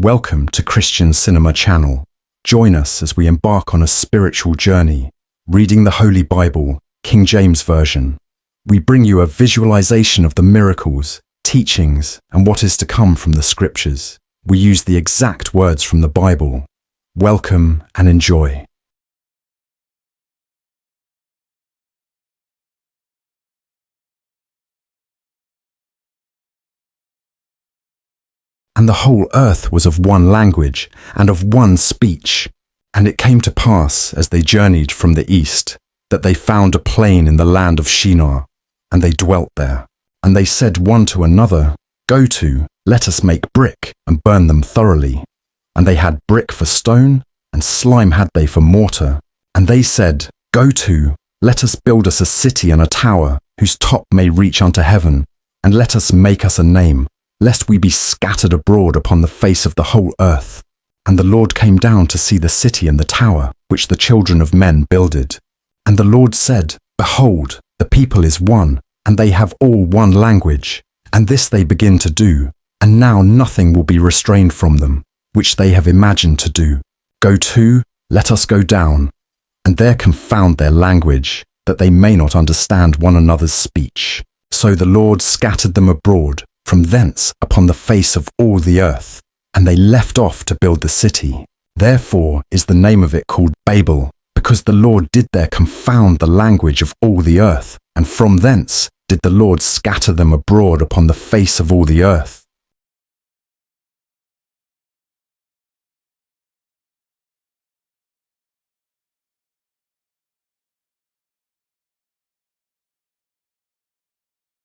Welcome to Christian Cinema Channel. Join us as we embark on a spiritual journey, reading the Holy Bible, King James Version. We bring you a visualization of the miracles, teachings, and what is to come from the Scriptures. We use the exact words from the Bible. Welcome and enjoy. And the whole earth was of one language and of one speech. And it came to pass, as they journeyed from the east, that they found a plain in the land of Shinar, and they dwelt there. And they said one to another, Go to, let us make brick, and burn them thoroughly. And they had brick for stone, and slime had they for mortar. And they said, Go to, let us build us a city and a tower, whose top may reach unto heaven, and let us make us a name, lest we be scattered abroad upon the face of the whole earth. And the Lord came down to see the city and the tower, which the children of men builded. And the Lord said, Behold, the people is one, and they have all one language. And this they begin to do, and now nothing will be restrained from them, which they have imagined to do. Go to, let us go down, and there confound their language, that they may not understand one another's speech. So the Lord scattered them abroad, from thence upon the face of all the earth, and they left off to build the city. Therefore is the name of it called Babel, because the Lord did there confound the language of all the earth, and from thence did the Lord scatter them abroad upon the face of all the earth.